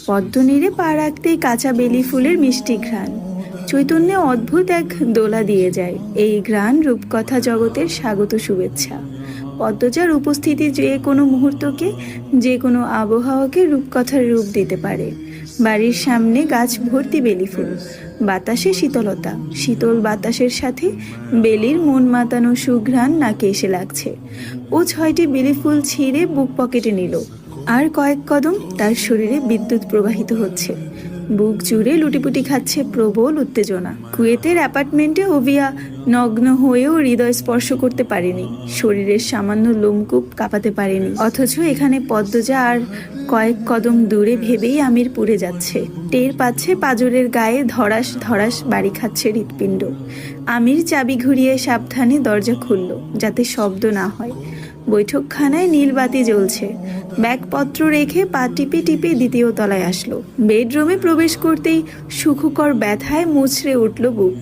পদ্মনীরে পা রাখতেই কাঁচা বেলি ফুলের মিষ্টি ঘ্রাণ চৈতন্যে অদ্ভুত এক দোলা দিয়ে যায়। এই ঘ্রাণ রূপকথা জগতের স্বাগত শুভেচ্ছা। পদ্মজার উপস্থিতি যে কোনো মুহূর্তকে, যে কোনো আবহাওয়াকে রূপকথার রূপ দিতে পারে। বাড়ির সামনে গাছ ভর্তি বেলি ফুল, বাতাসে শীতলতা, শীতল বাতাসের সাথে বেলির মন মাতানো সুঘ্রাণ নাকে এসে লাগছে। ও 6টি বেলি ফুল ছিঁড়ে বুক পকেটে নিল, আর কয়েক কদম তার শরীরে বিদ্যুৎ প্রবাহিত হচ্ছে। বুক জুড়ে লুটিপুটি খাচ্ছে প্রবল উত্তেজনা। কুয়েতের অ্যাপার্টমেন্টে ওভিয়া নগ্ন হয়েও হৃদয় স্পর্শ করতে পারেনি, শরীরের সামান্য লোমকূপ কাঁপাতে পারেনি। অথচ এখানে পদ্মজা আর কয়েক কদম দূরে ভেবেই আমির পুড়ে যাচ্ছে। টের পাচ্ছে পাঁজরের গায়ে ধরাস ধরাস বাড়ি খাচ্ছে হৃৎপিণ্ড। আমির চাবি ঘুরিয়ে সাবধানে দরজা খুলল, যাতে শব্দ না হয়। বৈঠকখানায় নীল বাতি জ্বলছে। ব্যাগপত্র রেখে পা টিপে টিপে দ্বিতীয় তলায় আসলো। বেডরুমে প্রবেশ করতেই সুখকর ব্যথায় মুচড়ে উঠল বুক।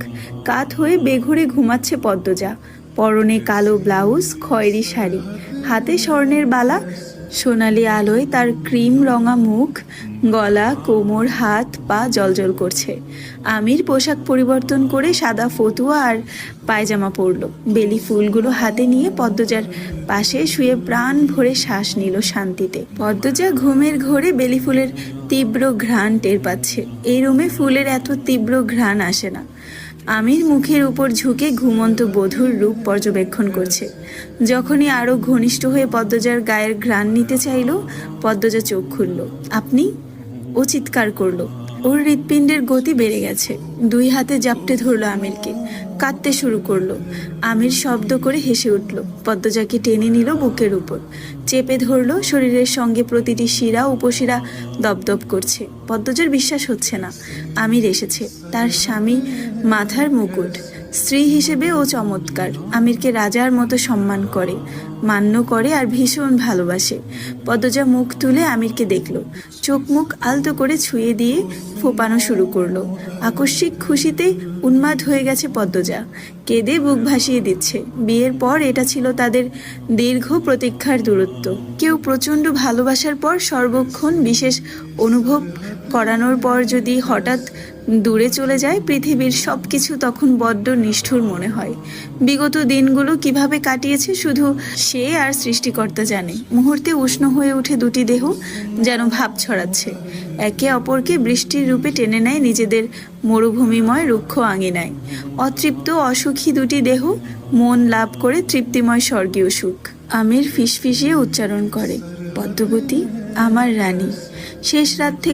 কাত হয়ে বেঘুরে ঘুমাচ্ছে পদ্মজা। পরনে কালো ব্লাউজ, খয়েরি শাড়ি, হাতে স্বর্ণের বালা। সোনালি আলোয় তার ক্রিম রঙা মুখ, গলা, কোমর, হাত পা জ্বলজ্বল করছে। আমির পোশাক পরিবর্তন করে সাদা ফতুয়া আর পায়জামা পরল। বেলি ফুলগুলো হাতে নিয়ে পদ্মজার পাশে শুয়ে প্রাণ ভরে শ্বাস নিল শান্তিতে। পদ্মজা ঘুমের ঘোরে বেলি ফুলের তীব্র ঘ্রাণ টের পাচ্ছে। এই রুমে ফুলের এত তীব্র ঘ্রাণ আসে না। আমির মুখের উপর ঝুঁকে ঘুমন্ত বধূর রূপ পর্যবেক্ষণ করছে। যখনই আরো ঘনিষ্ঠ হয়ে পদ্মজার গায়ের ঘ্রাণ নিতে চাইল, পদ্মজা চোখ খুলল। আপনি? ও চিৎকার করলো। ওর হৃৎপিণ্ডের গতি বেড়ে গেছে। 2 হাতে জাপটে ধরলো আমিরকে, কাঁদতে শুরু করলো। আমির শব্দ করে হেসে উঠল। পদ্মজাকে টেনে নিল বুকের উপর, চেপে ধরলো। শরীরের সঙ্গে প্রতিটি শিরা উপশিরা দপদপ করছে। পদ্মজার বিশ্বাস হচ্ছে না আমির এসেছে। তার স্বামী, মাথার মুকুট, স্ত্রী হিসেবে ও চমৎকার। আমিরকে রাজার মতো সম্মান করে, মান্য করে আর ভীষণ ভালোবাসে। পদ্মজা মুখ তুলে আমিরকে দেখল, চোখ মুখ আলতো করে ছুঁয়ে দিয়ে ফোপানো শুরু করলো। আকস্মিক খুশিতে উন্মাদ হয়ে গেছে পদ্মজা, কেঁদে বুক ভাসিয়ে দিচ্ছে। বিয়ের পর এটা ছিল তাদের দীর্ঘ প্রতীক্ষার দূরত্ব। কেউ প্রচণ্ড ভালোবাসার পর সর্বক্ষণ বিশেষ অনুভব করানোর পর যদি হঠাৎ দূরে চলে যায়, পৃথিবীর সব কিছু তখন বড্ড নিষ্ঠুর মনে হয়। বিগত দিনগুলো কিভাবে কাটিয়েছে শুধু সে আর সৃষ্টিকর্তা জানে। মুহূর্তে উষ্ণ হয়ে উঠে দুটি দেহ, যেন ভাব ছড়াচ্ছে। একে অপরকে বৃষ্টির রূপে টেনে নেয় নিজেদের মরুভূমিময় রুক্ষ আঙিনায়। অতৃপ্ত অসুখী দুটি দেহ মন লাভ করে তৃপ্তিময় স্বর্গীয় সুখ। আমির ফিসফিসিয়ে উচ্চারণ করে, পদ্মবতী, আমার রানী। শেষ রাত থেকে